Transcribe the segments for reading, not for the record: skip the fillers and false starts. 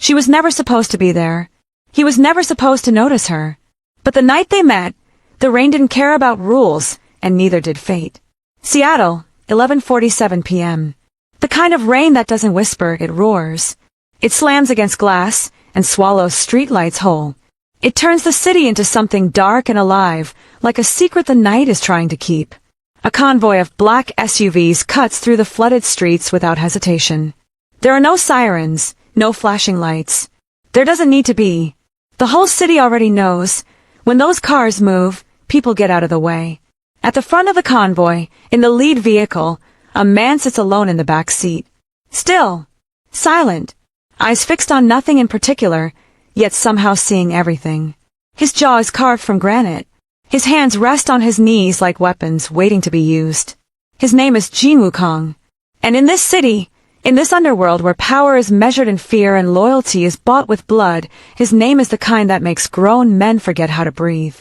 She was never supposed to be there. He was never supposed to notice her. But the night they met, the rain didn't care about rules, and neither did fate. Seattle, 11:47 p.m. The kind of rain that doesn't whisper, it roars. It slams against glass and swallows streetlights whole. It turns the city into something dark and alive, like a secret the night is trying to keep. A convoy of black SUVs cuts through the flooded streets without hesitation. There are no sirens, no flashing lights. There doesn't need to be. The whole city already knows. When those cars move, people get out of the way. At the front of the convoy, in the lead vehicle, a man sits alone in the back seat. Still, silent, eyes fixed on nothing in particular, yet somehow seeing everything. His jaw is carved from granite. His hands rest on his knees like weapons waiting to be used. His name is Jinwoo Kang. And in this city, in this underworld where power is measured in fear and loyalty is bought with blood, his name is the kind that makes grown men forget how to breathe.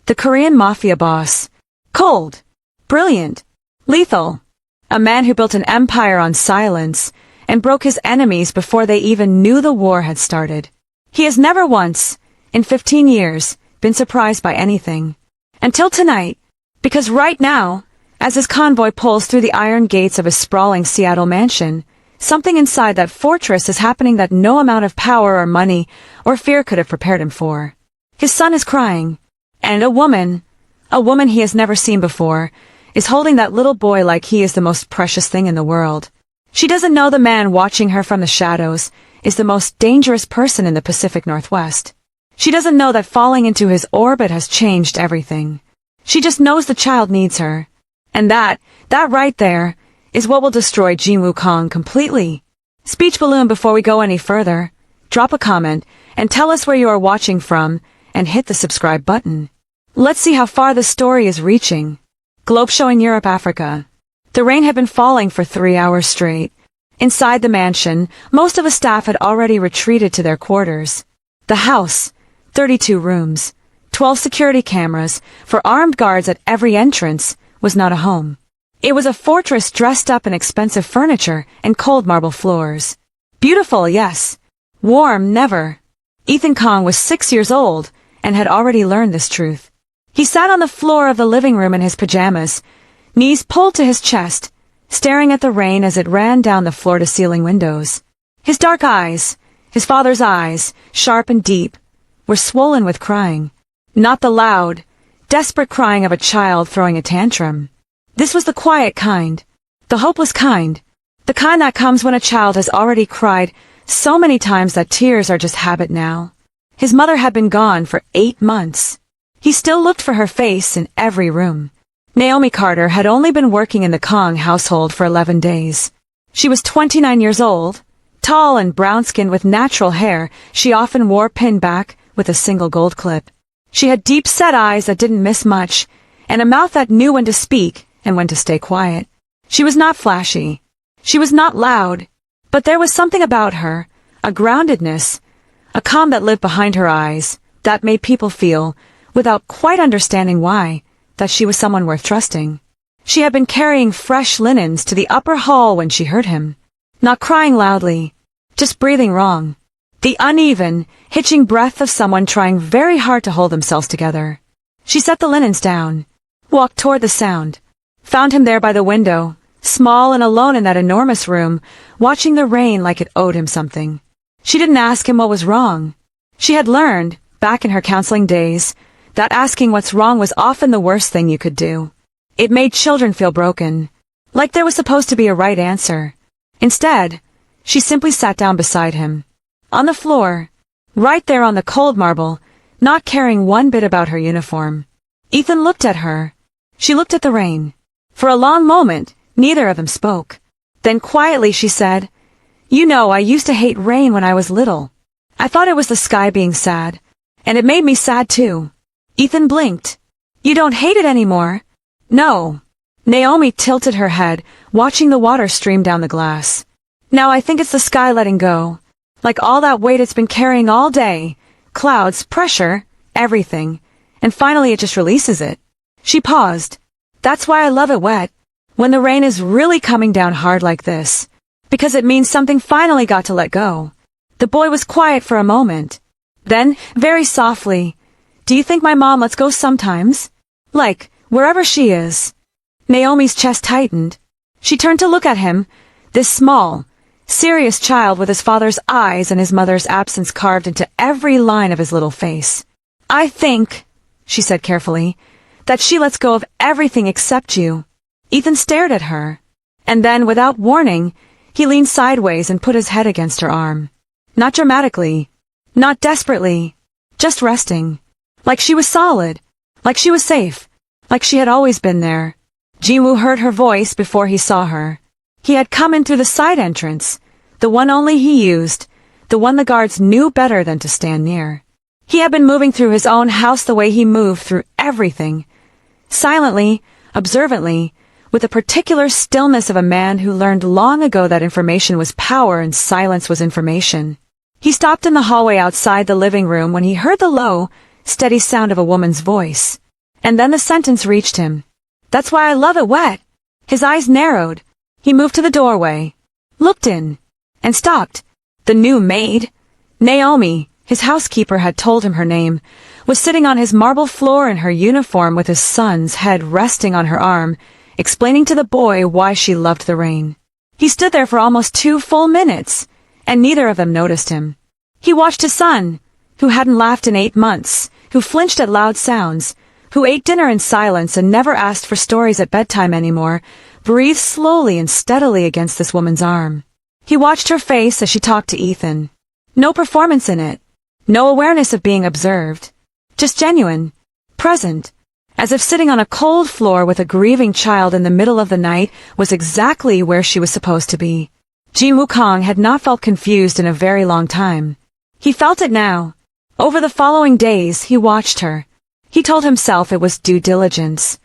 The Korean Mafia boss. Cold. Brilliant. Lethal. A man who built an empire on silence and broke his enemies before they even knew the war had started. He has never once, in 15 years, been surprised by anything. Until tonight, because right now, as his convoy pulls through the iron gates of his sprawling Seattle mansion, something inside that fortress is happening that no amount of power or money or fear could have prepared him for. His son is crying, and a woman he has never seen before, is holding that little boy like he is the most precious thing in the world. She doesn't know the man watching her from the shadows is the most dangerous person in the Pacific Northwest. She doesn't know that falling into his orbit has changed everything. She just knows the child needs her. And that right there, is what will destroy Jinwoo Kang completely. Speech balloon before we go any further. Drop a comment, and tell us where you are watching from, and hit the subscribe button. Let's see how far the story is reaching. Globe showing Europe, Africa. The rain had been falling for 3 hours straight. Inside the mansion, most of the staff had already retreated to their quarters. The house, 32 rooms, 12 security cameras, for armed guards at every entrance, was not a home. It was a fortress dressed up in expensive furniture and cold marble floors. Beautiful, yes. Warm, never. Ethan Kang was 6 years old and had already learned this truth. He sat on the floor of the living room in his pajamas, knees pulled to his chest, staring at the rain as it ran down the floor-to-ceiling windows. His dark eyes, his father's eyes, sharp and deep, were swollen with crying. Not the loud, desperate crying of a child throwing a tantrum. This was the quiet kind, the hopeless kind, the kind that comes when a child has already cried so many times that tears are just habit now. His mother had been gone for 8 months. He still looked for her face in every room. Naomi Carter had only been working in the Kang household for 11 days. She was 29 years old, tall and brown-skinned with natural hair she often wore pinned back with a single gold clip. She had deep-set eyes that didn't miss much, and a mouth that knew when to speak and when to stay quiet. She was not flashy. She was not loud, but there was something about her, a groundedness, a calm that lived behind her eyes, that made people feel, without quite understanding why, that she was someone worth trusting. She had been carrying fresh linens to the upper hall when she heard him. Not crying loudly, just breathing wrong. The uneven, hitching breath of someone trying very hard to hold themselves together. She set the linens down, walked toward the sound, found him there by the window, small and alone in that enormous room, watching the rain like it owed him something. She didn't ask him what was wrong. She had learned, back in her counseling days, that asking what's wrong was often the worst thing you could do. It made children feel broken, like there was supposed to be a right answer. Instead, she simply sat down beside him, on the floor, right there on the cold marble, not caring one bit about her uniform. Ethan looked at her. She looked at the rain. For a long moment, neither of them spoke. Then quietly she said, "You know, I used to hate rain when I was little. I thought it was the sky being sad, and it made me sad too." Ethan blinked. "You don't hate it anymore?" "No." Naomi tilted her head, watching the water stream down the glass. "Now I think it's the sky letting go. Like all that weight it's been carrying all day. Clouds, pressure, everything. And finally it just releases it." She paused. "That's why I love it wet. When the rain is really coming down hard like this. Because it means something finally got to let go. The boy was quiet for a moment. Then, very softly, "Do you think my mom lets go sometimes? Like, wherever she is?" Naomi's chest tightened. She turned to look at him, this small, serious child with his father's eyes and his mother's absence carved into every line of his little face. "I think," she said carefully, "that she lets go of everything except you." Ethan stared at her, and then, without warning, he leaned sideways and put his head against her arm. Not dramatically, not desperately, just resting. Like she was solid, like she was safe, like she had always been there. Jinwoo heard her voice before he saw her. He had come in through the side entrance, the one only he used, the one the guards knew better than to stand near. He had been moving through his own house the way he moved through everything, silently, observantly, with the particular stillness of a man who learned long ago that information was power and silence was information. He stopped in the hallway outside the living room when he heard the low, steady sound of a woman's voice. And then the sentence reached him. "That's why I love it wet." His eyes narrowed. He moved to the doorway, looked in, and stopped. The new maid, Naomi, his housekeeper had told him her name, was sitting on his marble floor in her uniform with his son's head resting on her arm, explaining to the boy why she loved the rain. He stood there for almost 2 full minutes, and neither of them noticed him. He watched his son, who hadn't laughed in 8 months, who flinched at loud sounds, who ate dinner in silence and never asked for stories at bedtime anymore, breathe slowly and steadily against this woman's arm. He watched her face as she talked to Ethan. No performance in it, no awareness of being observed, just genuine, present, as if sitting on a cold floor with a grieving child in the middle of the night was exactly where she was supposed to be. Jinwoo Kang had not felt confused in a very long time. He felt it now. Over the following days, he watched her. He told himself it was due diligence.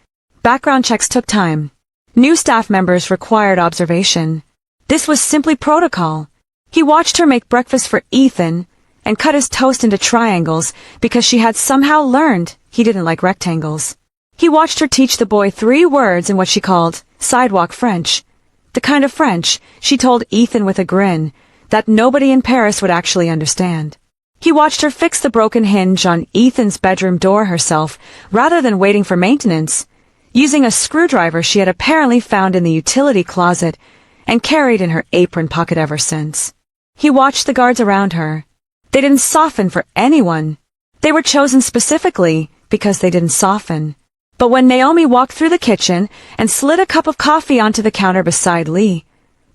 Background checks took time. New staff members required observation. This was simply protocol. He watched her make breakfast for Ethan and cut his toast into triangles because she had somehow learned he didn't like rectangles. He watched her teach the boy 3 words in what she called sidewalk French. The kind of French, she told Ethan with a grin, that nobody in Paris would actually understand. He watched her fix the broken hinge on Ethan's bedroom door herself rather than waiting for maintenance, using a screwdriver she had apparently found in the utility closet and carried in her apron pocket ever since. He watched the guards around her. They didn't soften for anyone. They were chosen specifically because they didn't soften. But when Naomi walked through the kitchen and slid a cup of coffee onto the counter beside Lee,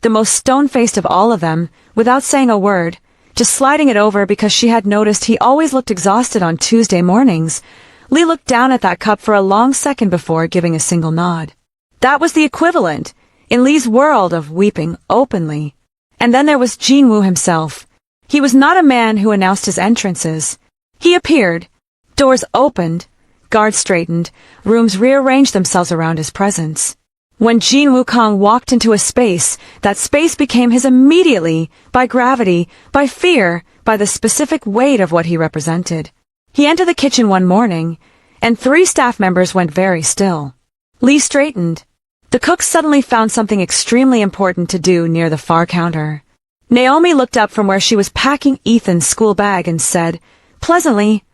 the most stone-faced of all of them, without saying a word, just sliding it over because she had noticed he always looked exhausted on Tuesday mornings, Lee looked down at that cup for a long second before giving a single nod. That was the equivalent, in Lee's world, of weeping openly. And then there was Jinwoo himself. He was not a man who announced his entrances. He appeared, doors opened, guards straightened, rooms rearranged themselves around his presence. When Jinwoo Kang walked into a space, that space became his immediately, by gravity, by fear, by the specific weight of what he represented. He entered the kitchen one morning, and 3 staff members went very still. Lee straightened. The cook suddenly found something extremely important to do near the far counter. Naomi looked up from where she was packing Ethan's school bag and said, pleasantly,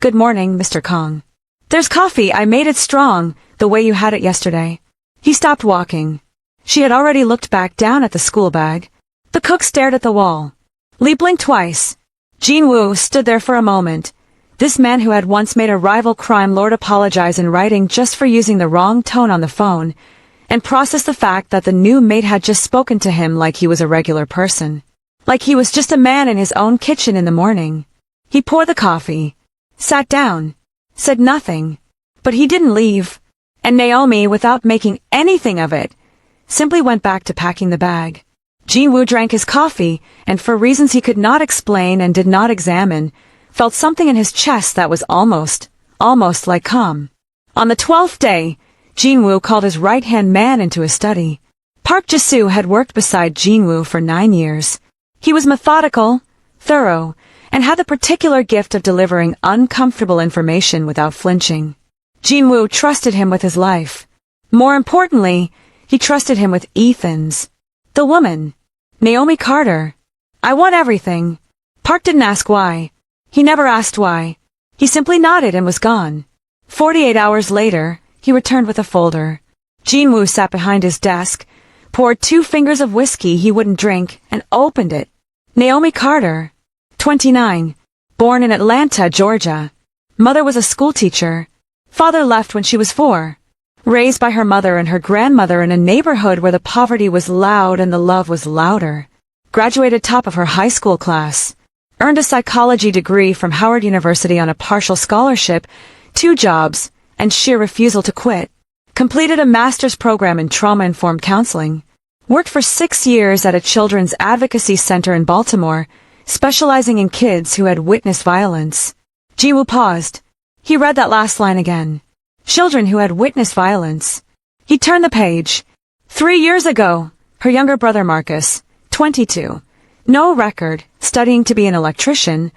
"Good morning, Mr. Kang. There's coffee. I made it strong, the way you had it yesterday." He stopped walking. She had already looked back down at the school bag. The cook stared at the wall. Lee blinked twice. Jinwoo stood there for a moment. This man who had once made a rival crime lord apologize in writing just for using the wrong tone on the phone, and processed the fact that the new maid had just spoken to him like he was a regular person. Like he was just a man in his own kitchen in the morning. He poured the coffee, sat down, said nothing, but he didn't leave. And Naomi, without making anything of it, simply went back to packing the bag. Jinwoo drank his coffee, and for reasons he could not explain and did not examine, felt something in his chest that was almost like calm. On the 12th day, Jinwoo called his right-hand man into his study. Park Ji-soo had worked beside Jinwoo for 9 years. He was methodical, thorough, and had the particular gift of delivering uncomfortable information without flinching. Jinwoo trusted him with his life. More importantly, he trusted him with Ethan's. The woman, Naomi Carter. "I want everything," Park didn't ask why. He never asked why. He simply nodded and was gone. 48 hours later, he returned with a folder. Jinwoo sat behind his desk, poured 2 fingers of whiskey he wouldn't drink, and opened it. Naomi Carter, 29, born in Atlanta, Georgia. Mother was a schoolteacher. Father left when she was 4. Raised by her mother and her grandmother in a neighborhood where the poverty was loud and the love was louder. Graduated top of her high school class. Earned a psychology degree from Howard University on a partial scholarship, 2 jobs, and sheer refusal to quit. Completed a master's program in trauma-informed counseling. Worked for 6 years at a children's advocacy center in Baltimore, specializing in kids who had witnessed violence. Jinwoo paused. He read that last line again. Children who had witnessed violence. He turned the page. 3 years ago, her younger brother Marcus, 22, no record, studying to be an electrician,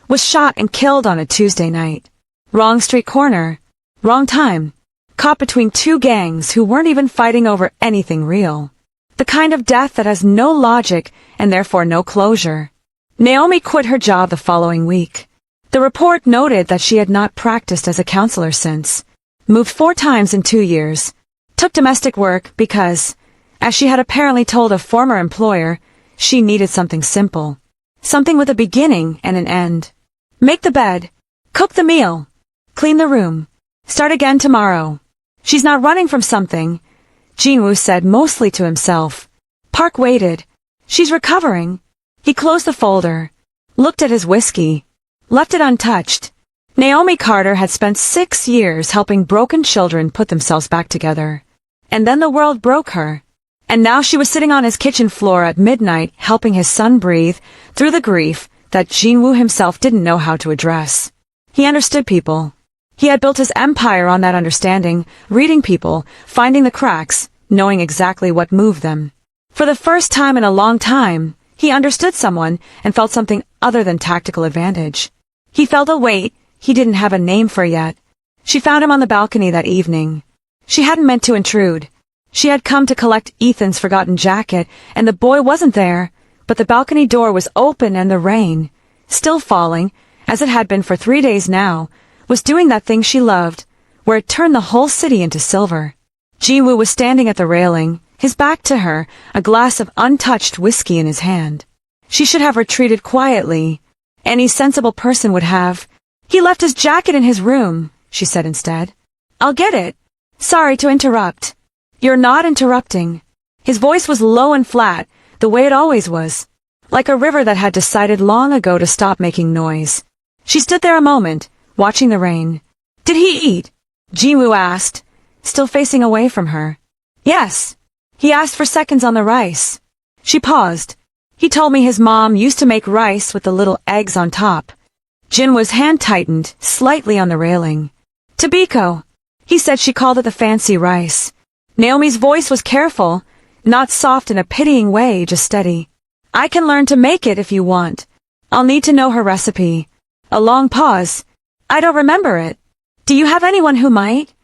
was shot and killed on a Tuesday night. Wrong street corner. Wrong time. Caught between 2 gangs who weren't even fighting over anything real. The kind of death that has no logic and therefore no closure. Naomi quit her job the following week. The report noted that she had not practiced as a counselor since. Moved 4 times in 2 years. Took domestic work because, as she had apparently told a former employer, she needed something simple. Something with a beginning and an end. Make the bed. Cook the meal. Clean the room. Start again tomorrow. She's not running from something, Jinwoo said mostly to himself. Park waited. She's recovering. He closed the folder. Looked at his whiskey. Left it untouched. Naomi Carter had spent 6 years helping broken children put themselves back together. And then the world broke her. And now she was sitting on his kitchen floor at midnight helping his son breathe through the grief that Jinwoo himself didn't know how to address. He understood people. He had built his empire on that understanding, reading people, finding the cracks, knowing exactly what moved them. For the first time in a long time, he understood someone and felt something other than tactical advantage. He felt a weight he didn't have a name for yet. She found him on the balcony that evening. She hadn't meant to intrude. She had come to collect Ethan's forgotten jacket, and the boy wasn't there, but the balcony door was open and the rain, still falling, as it had been for 3 days now, was doing that thing she loved, where it turned the whole city into silver. Jinwoo was standing at the railing, his back to her, a glass of untouched whiskey in his hand. She should have retreated quietly. Any sensible person would have. He left his jacket in his room, she said instead. I'll get it. Sorry to interrupt. You're not interrupting. His voice was low and flat, the way it always was, like a river that had decided long ago to stop making noise. She stood there a moment, watching the rain. Did he eat? Jinwoo asked, still facing away from her. Yes. He asked for seconds on the rice. She paused. He told me his mom used to make rice with the little eggs on top. Jinwoo's hand tightened, slightly on the railing. Tobiko. He said she called it the fancy rice. Naomi's voice was careful, not soft in a pitying way, just steady. I can learn to make it if you want. I'll need to know her recipe. A long pause. I don't remember it. Do you have anyone who might?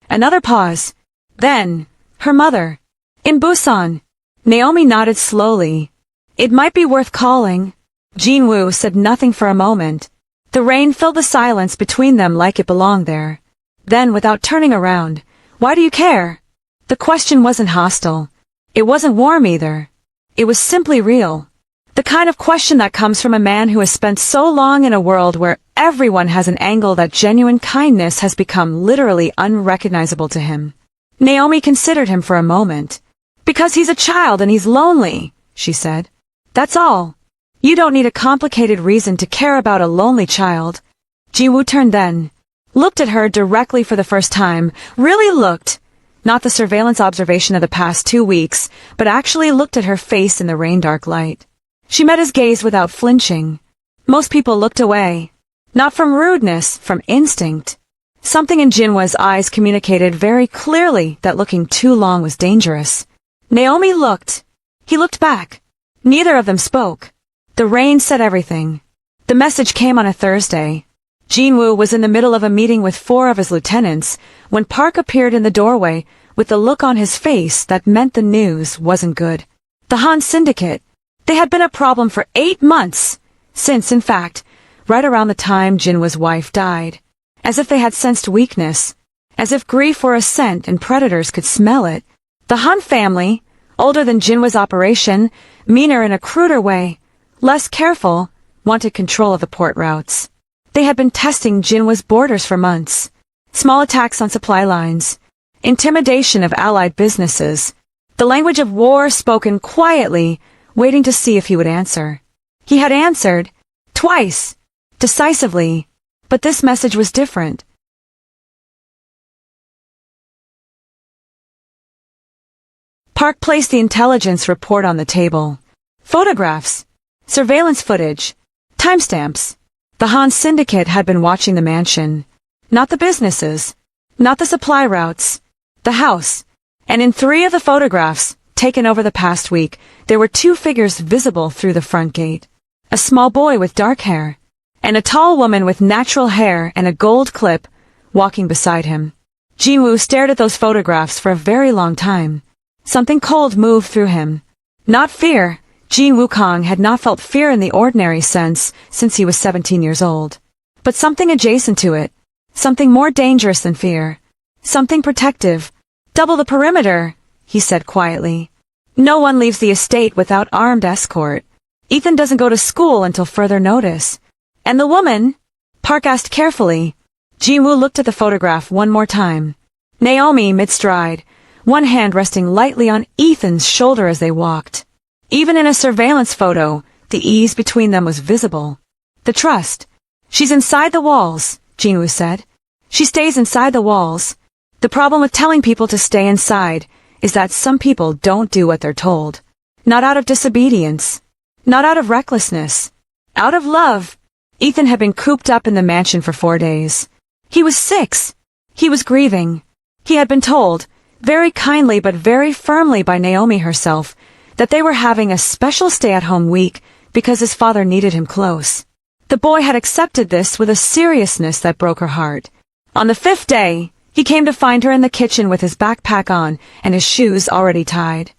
Another pause. Then, her mother. In Busan. Naomi nodded slowly. It might be worth calling. Jinwoo said nothing for a moment. The rain filled the silence between them like it belonged there. Then, without turning around, why do you care? The question wasn't hostile. It wasn't warm either. It was simply real. The kind of question that comes from a man who has spent so long in a world where everyone has an angle that genuine kindness has become literally unrecognizable to him. Naomi considered him for a moment. Because he's a child and he's lonely, she said. That's all. You don't need a complicated reason to care about a lonely child. Jinwoo turned then, looked at her directly for the first time, really looked. Not the surveillance observation of the past 2 weeks, but actually looked at her face in the rain-dark light. She met his gaze without flinching. Most people looked away. Not from rudeness, from instinct. Something in Jinwoo's eyes communicated very clearly that looking too long was dangerous. Naomi looked. He looked back. Neither of them spoke. The rain said everything. The message came on a Thursday. Jinwoo was in the middle of a meeting with 4 of his lieutenants when Park appeared in the doorway with the look on his face that meant the news wasn't good. The Han Syndicate. They had been a problem for 8 months. Since, in fact, right around the time Jinwoo's wife died, as if they had sensed weakness, as if grief were a scent and predators could smell it, the Han family, older than Jinwoo's operation, meaner in a cruder way, less careful, wanted control of the port routes. They had been testing Jinwoo's borders for months. Small attacks on supply lines, intimidation of allied businesses, the language of war spoken quietly, waiting to see if he would answer. He had answered, twice, decisively, but this message was different. Park placed the intelligence report on the table. Photographs, surveillance footage, timestamps. The Han syndicate had been watching the mansion, not the businesses, not the supply routes, the house. And in 3 of the photographs, taken over the past week, there were 2 figures visible through the front gate. A small boy with dark hair, and a tall woman with natural hair and a gold clip, walking beside him. Jinwoo stared at those photographs for a very long time. Something cold moved through him. Not fear. Jinwoo Kang had not felt fear in the ordinary sense since he was 17 years old. But something adjacent to it. Something more dangerous than fear. Something protective. Double the perimeter, he said quietly. No one leaves the estate without armed escort. Ethan doesn't go to school until further notice. And the woman? Park asked carefully. Jinwoo looked at the photograph one more time. Naomi mid-stride, one hand resting lightly on Ethan's shoulder as they walked. Even in a surveillance photo, the ease between them was visible. The trust. She's inside the walls, Jinwoo said. She stays inside the walls. The problem with telling people to stay inside is that some people don't do what they're told. Not out of disobedience. Not out of recklessness. Out of love. Ethan had been cooped up in the mansion for 4 days. He was 6. He was grieving. He had been told, very kindly but very firmly by Naomi herself, that they were having a special stay-at-home week because his father needed him close. The boy had accepted this with a seriousness that broke her heart. On the 5th day, he came to find her in the kitchen with his backpack on and his shoes already tied.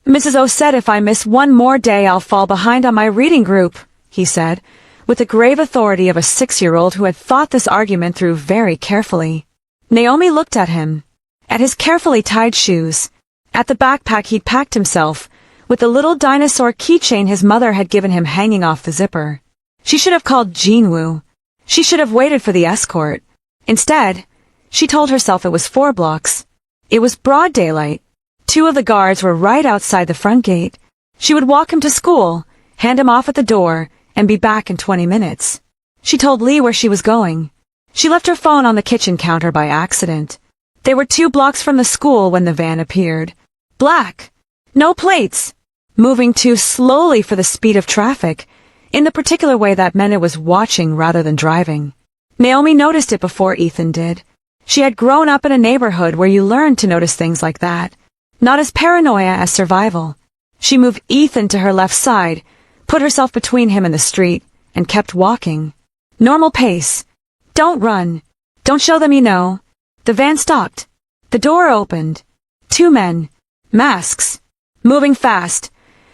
Mrs. O said if I miss 1 more day I'll fall behind on my reading group, he said, with the grave authority of a 6-year-old who had thought this argument through very carefully. Naomi looked at him, at his carefully tied shoes, at the backpack he'd packed himself, with the little dinosaur keychain his mother had given him hanging off the zipper. She should have called Jinwoo. She should have waited for the escort. Instead, she told herself it was 4 blocks. It was broad daylight. 2 of the guards were right outside the front gate. She would walk him to school, hand him off at the door, and be back in 20 minutes. She told Lee where she was going. She left her phone on the kitchen counter by accident. They were 2 blocks from the school when the van appeared. Black. No plates. Moving too slowly for the speed of traffic, in the particular way that meant it was watching rather than driving. Naomi noticed it before Ethan did. She had grown up in a neighborhood where you learned to notice things like that. Not as paranoia as survival. She moved Ethan to her left side, put herself between him and the street, and kept walking. Normal pace. Don't run. Don't show them you know. The van stopped. The door opened. 2 men. Masks. Moving fast.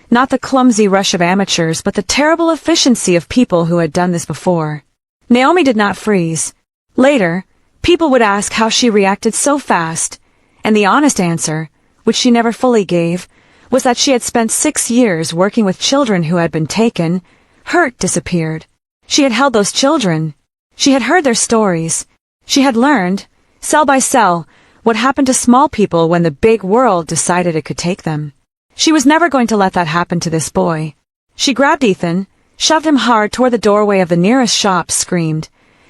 Not the clumsy rush of amateurs, but the terrible efficiency of people who had done this before. Naomi did not freeze. Later, people would ask how she reacted so fast, and the honest answer, which she never fully gave, was that she had spent 6 years working with children who had been taken, hurt, disappeared. She had held those children. She had heard their stories. She had learned, cell by cell, what happened to small people when the big world decided it could take them. She was never going to let that happen to this boy. She grabbed Ethan, shoved him hard toward the doorway of the nearest shop, screamed.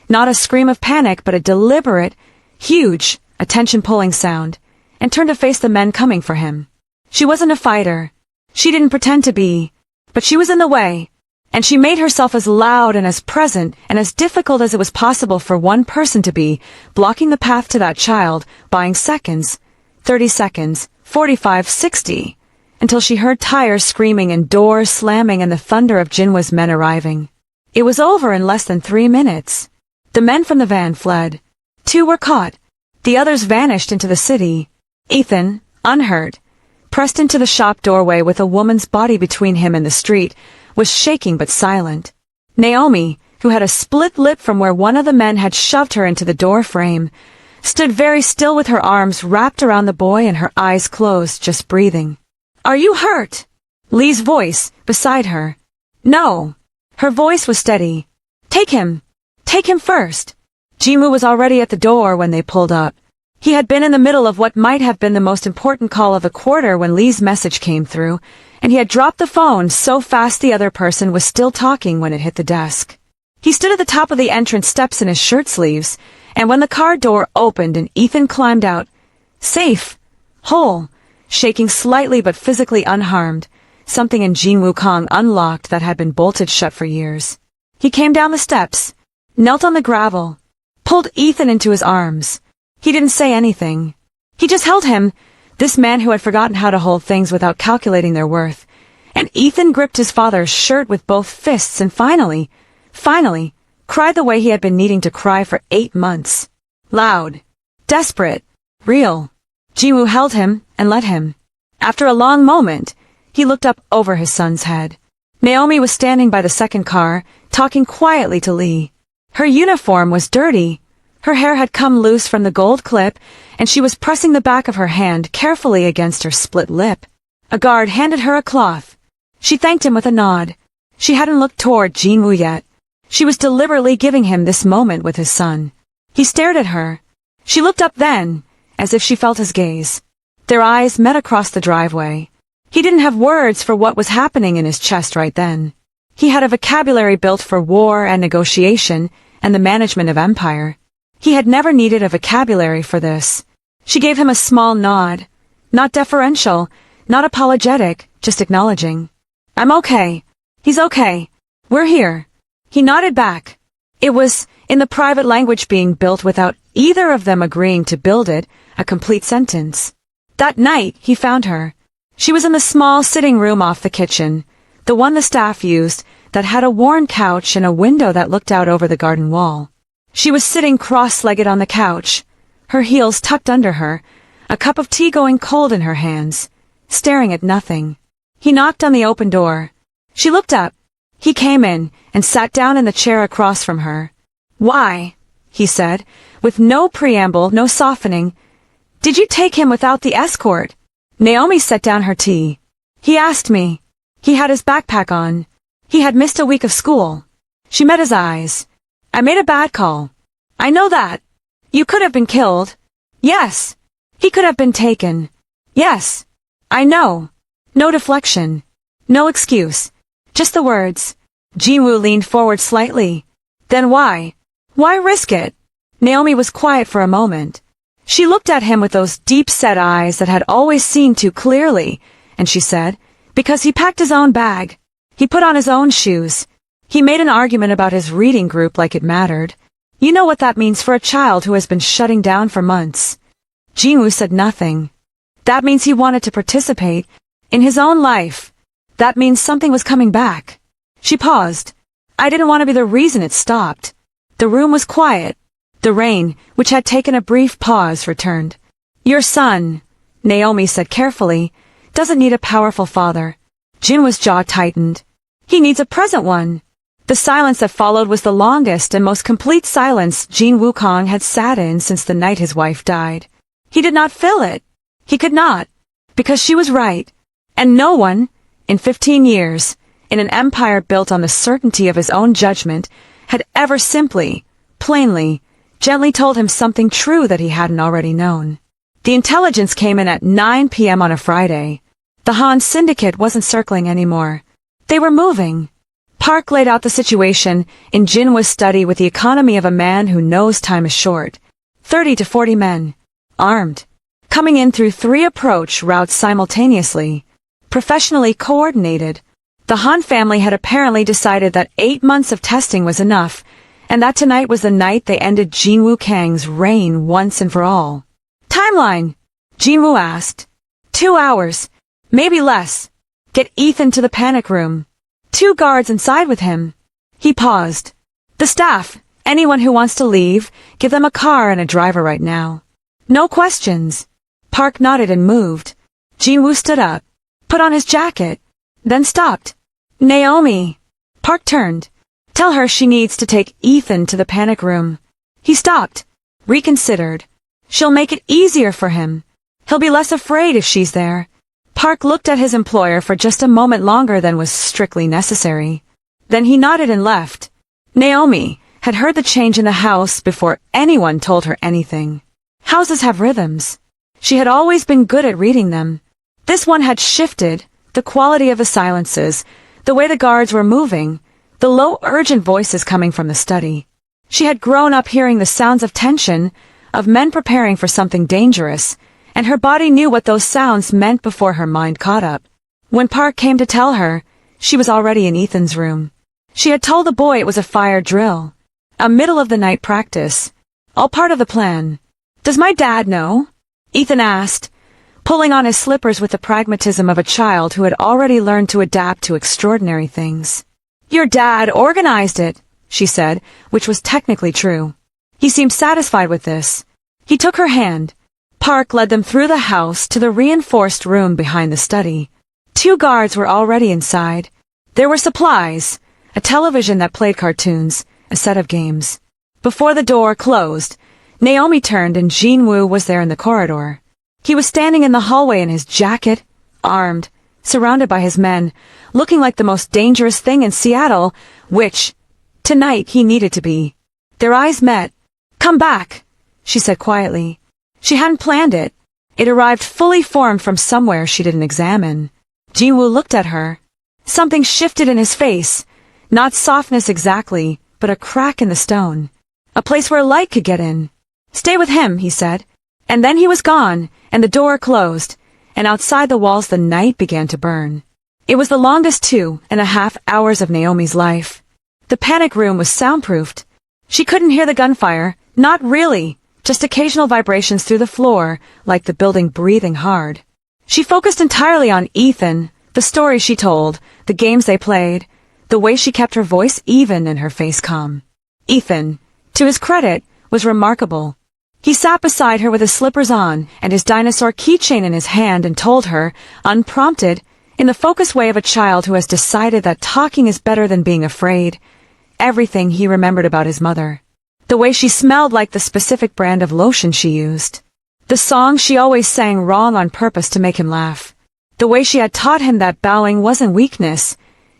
Not a scream of panic, but a deliberate, huge, attention-pulling sound, and turned to face the men coming for him. She wasn't a fighter. She didn't pretend to be. But she was in the way, and she made herself as loud and as present and as difficult as it was possible for one person to be, blocking the path to that child, buying seconds, 30 seconds, 45, 60, until she heard tires screaming and doors slamming and the thunder of Jinwoo's men arriving. It was over in less than 3 minutes. The men from the van fled. 2 were caught. The others vanished into the city. Ethan, unhurt, pressed into the shop doorway with a woman's body between him and the street, was shaking but silent. Naomi, who had a split lip from where one of the men had shoved her into the door frame, stood very still with her arms wrapped around the boy and her eyes closed, just breathing. "Are you hurt?" Lee's voice, beside her. "No." Her voice was steady. Take him first." Jinwoo was already at the door when they pulled up. He had been in the middle of what might have been the most important call of the quarter when Lee's message came through, and he had dropped the phone so fast the other person was still talking when it hit the desk. He stood at the top of the entrance steps in his shirt sleeves, and when the car door opened and Ethan climbed out, safe, whole, shaking slightly but physically unharmed, something in Jinwoo Kang unlocked that had been bolted shut for years. He came down the steps, knelt on the gravel, pulled Ethan into his arms. He didn't say anything. He just held him, this man who had forgotten how to hold things without calculating their worth. And Ethan gripped his father's shirt with both fists and finally, cried the way he had been needing to cry for 8 months. Loud, desperate, real. Jinwoo held him and let him. After a long moment, he looked up over his son's head. Naomi was standing by the second car, talking quietly to Lee. Her uniform was dirty. Her hair had come loose from the gold clip, and she was pressing the back of her hand carefully against her split lip. A guard handed her a cloth. She thanked him with a nod. She hadn't looked toward Jinwoo yet. She was deliberately giving him this moment with his son. He stared at her. She looked up then, as if she felt his gaze. Their eyes met across the driveway. He didn't have words for what was happening in his chest right then. He had a vocabulary built for war and negotiation and the management of empire. He had never needed a vocabulary for this. She gave him a small nod. Not deferential, not apologetic, just acknowledging. "I'm okay. He's okay. We're here." He nodded back. It was, in the private language being built without either of them agreeing to build it, a complete sentence. That night, he found her. She was in the small sitting room off the kitchen, the one the staff used, that had a worn couch and a window that looked out over the garden wall. She was sitting cross-legged on the couch, her heels tucked under her, a cup of tea going cold in her hands, staring at nothing. He knocked on the open door. She looked up. He came in and sat down in the chair across from her. "Why?" he said, with no preamble, no softening. "Did you take him without the escort?" Naomi set down her tea. "He asked me." He had his backpack on. He had missed a week of school. She met his eyes. "I made a bad call. I know that. You could have been killed." "Yes." "He could have been taken." "Yes." "I know." No deflection. No excuse. Just the words. Jinwoo leaned forward slightly. "Then why? Why risk it?" Naomi was quiet for a moment. She looked at him with those deep-set eyes that had always seen too clearly, and she said, "Because he packed his own bag. He put on his own shoes. He made an argument about his reading group like it mattered. You know what that means for a child who has been shutting down for months." Jinwoo said nothing. "That means he wanted to participate in his own life. That means something was coming back." She paused. "I didn't want to be the reason it stopped." The room was quiet. The rain, which had taken a brief pause, returned. "Your son," Naomi said carefully, "doesn't need a powerful father." Jinwoo's jaw tightened. "He needs a present one." The silence that followed was the longest and most complete silence Jinwoo Kang had sat in since the night his wife died. He did not fill it. He could not, because she was right. And no one, in 15 years, in an empire built on the certainty of his own judgment, had ever simply, plainly, gently told him something true that he hadn't already known. The intelligence came in at 9 p.m. on a Friday. The Han Syndicate wasn't circling anymore. They were moving. Park laid out the situation in Jinwoo's study with the economy of a man who knows time is short. 30 to 40 men, armed, coming in through 3 approach routes simultaneously, professionally coordinated. The Han family had apparently decided that 8 months of testing was enough, and that tonight was the night they ended Jinwoo Kang's reign once and for all. "Timeline?" Jinwoo asked. 2 hours, maybe less. Get Ethan to the panic room. 2 guards inside with him. He paused. "The staff, anyone who wants to leave, give them a car and a driver right now. No questions." Park nodded and moved. Jinwoo stood up, put on his jacket, then stopped. "Naomi." Park turned. Tell her she needs to take Ethan to the panic room. He stopped, reconsidered. She'll make it easier for him. He'll be less afraid if she's there. Park looked at his employer for just a moment longer than was strictly necessary. Then he nodded and left. Naomi had heard the change in the house before anyone told her anything. Houses have rhythms. She had always been good at reading them. This one had shifted, the quality of the silences, the way the guards were moving, the low urgent voices coming from the study. She had grown up hearing the sounds of tension, of men preparing for something dangerous, and her body knew what those sounds meant before her mind caught up. When Park came to tell her, she was already in Ethan's room. She had told the boy it was a fire drill, a middle-of-the-night practice, all part of the plan. Does my dad know? Ethan asked, pulling on his slippers with the pragmatism of a child who had already learned to adapt to extraordinary things. Your dad organized it, she said, which was technically true. He seemed satisfied with this. He took her hand. Park led them through the house to the reinforced room behind the study. 2 guards were already inside. There were supplies, a television that played cartoons, a set of games. Before the door closed, Naomi turned and Jinwoo was there in the corridor. He was standing in the hallway in his jacket, armed, surrounded by his men, looking like the most dangerous thing in Seattle, which, tonight, he needed to be. Their eyes met. Come back, she said quietly. She hadn't planned it. It arrived fully formed from somewhere she didn't examine. Jinwoo looked at her. Something shifted in his face. Not softness exactly, but a crack in the stone. A place where light could get in. Stay with him, he said. And then he was gone, and the door closed, and outside the walls the night began to burn. It was the longest 2.5 hours of Naomi's life. The panic room was soundproofed. She couldn't hear the gunfire, not really, just occasional vibrations through the floor, like the building breathing hard. She focused entirely on Ethan, the story she told, the games they played, the way she kept her voice even and her face calm. Ethan, to his credit, was remarkable. He sat beside her with his slippers on and his dinosaur keychain in his hand and told her, unprompted, in the focused way of a child who has decided that talking is better than being afraid, everything he remembered about his mother. The way she smelled like the specific brand of lotion she used. The song she always sang wrong on purpose to make him laugh. The way she had taught him that bowing wasn't weakness,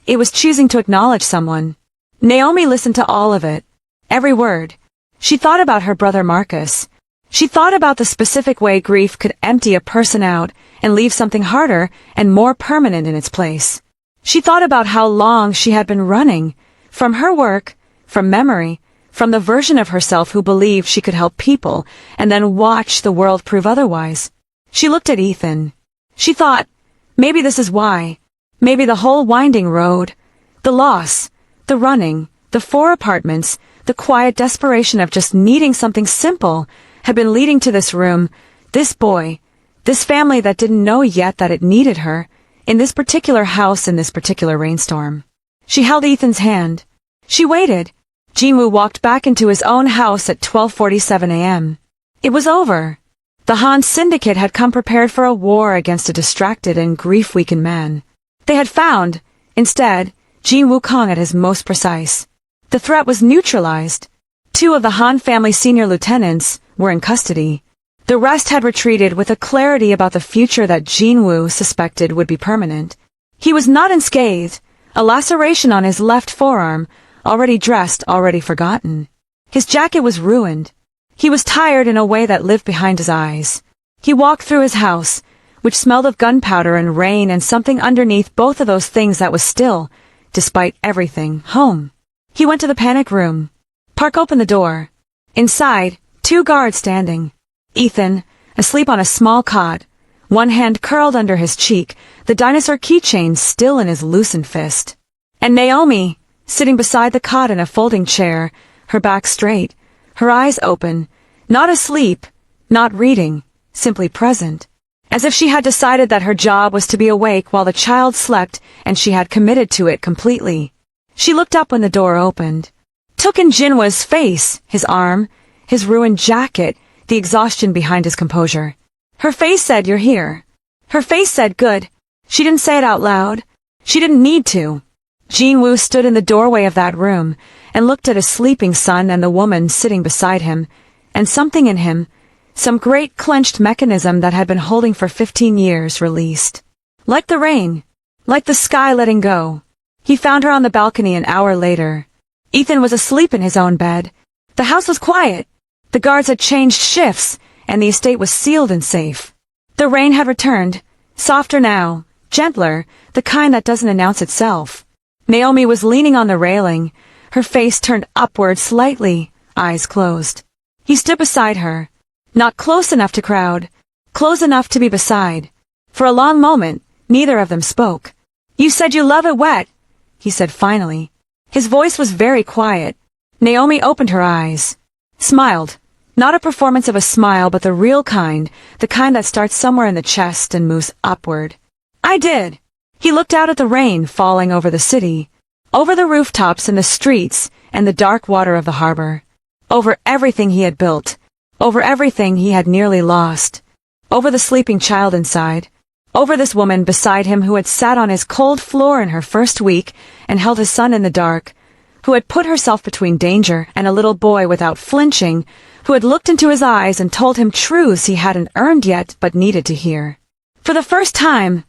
it was choosing to acknowledge someone. Naomi listened to all of it. Every word. She thought about her brother Marcus. She thought about the specific way grief could empty a person out and leave something harder and more permanent in its place. She thought about how long she had been running, from her work, from memory, from the version of herself who believed she could help people and then watch the world prove otherwise. She looked at Ethan. She thought, maybe this is why. Maybe the whole winding road, the loss, the running, the 4 apartments, the quiet desperation of just needing something simple had been leading to this room, this boy, this family that didn't know yet that it needed her, in this particular house in this particular rainstorm. She held Ethan's hand. She waited. Jinwoo walked back into his own house at 12:47 a.m. It was over. The Han Syndicate had come prepared for a war against a distracted and grief-weakened man. They had found, instead, Jinwoo Kang at his most precise. The threat was neutralized. 2 of the Han family senior lieutenants were in custody. The rest had retreated with a clarity about the future that Jinwoo suspected would be permanent. He was not unscathed, a laceration on his left forearm, already dressed, already forgotten. His jacket was ruined. He was tired in a way that lived behind his eyes. He walked through his house, which smelled of gunpowder and rain and something underneath both of those things that was still, despite everything, home. He went to the panic room. Park opened the door. Inside, 2 guards standing. Ethan, asleep on a small cot, one hand curled under his cheek, the dinosaur keychain still in his loosened fist. And Naomi, sitting beside the cot in a folding chair, her back straight, her eyes open, not asleep, not reading, simply present, as if she had decided that her job was to be awake while the child slept and she had committed to it completely. She looked up when the door opened, took in Jinwoo's face, his arm, his ruined jacket, the exhaustion behind his composure. Her face said, "You're here." Her face said, "Good." She didn't say it out loud. She didn't need to. Jinwoo stood in the doorway of that room and looked at his sleeping son and the woman sitting beside him, and something in him, some great clenched mechanism that had been holding for 15 years, released. Like the rain, like the sky letting go. He found her on the balcony an hour later. Ethan was asleep in his own bed. The house was quiet. The guards had changed shifts, and the estate was sealed and safe. The rain had returned, softer now, gentler, the kind that doesn't announce itself. Naomi was leaning on the railing, her face turned upward slightly, eyes closed. He stood beside her, not close enough to crowd, close enough to be beside. For a long moment, neither of them spoke. "You said you love it wet," he said finally. His voice was very quiet. Naomi opened her eyes, smiled. Not a performance of a smile, but the real kind, the kind that starts somewhere in the chest and moves upward. "I did." He looked out at the rain falling over the city, over the rooftops and the streets and the dark water of the harbor, over everything he had built, over everything he had nearly lost, over the sleeping child inside, over this woman beside him who had sat on his cold floor in her first week and held his son in the dark, who had put herself between danger and a little boy without flinching, who had looked into his eyes and told him truths he hadn't earned yet but needed to hear. "For the first time,"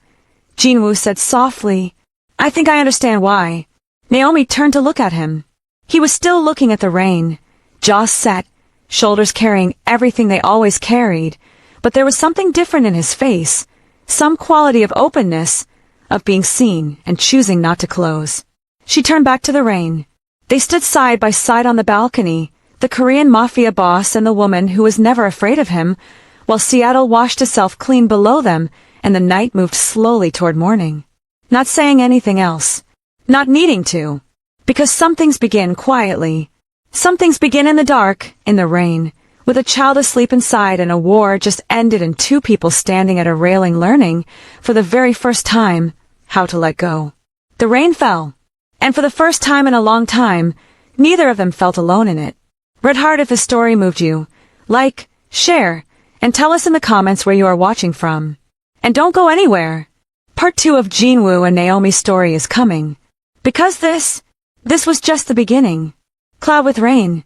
Jinwoo said softly, "I think I understand why." Naomi turned to look at him. He was still looking at the rain, jaws set, shoulders carrying everything they always carried, but there was something different in his face, some quality of openness, of being seen and choosing not to close. She turned back to the rain. They stood side by side on the balcony, the Korean Mafia boss and the woman who was never afraid of him, while Seattle washed itself clean below them and the night moved slowly toward morning. Not saying anything else. Not needing to. Because some things begin quietly. Some things begin in the dark, in the rain, with a child asleep inside and a war just ended and two people standing at a railing learning, for the very first time, how to let go. The rain fell. And for the first time in a long time, neither of them felt alone in it. Read hard if the story moved you. Like, share, and tell us in the comments where you are watching from. And don't go anywhere. Part 2 of Jinwoo and Naomi's story is coming. Because this was just the beginning. Cloud with rain.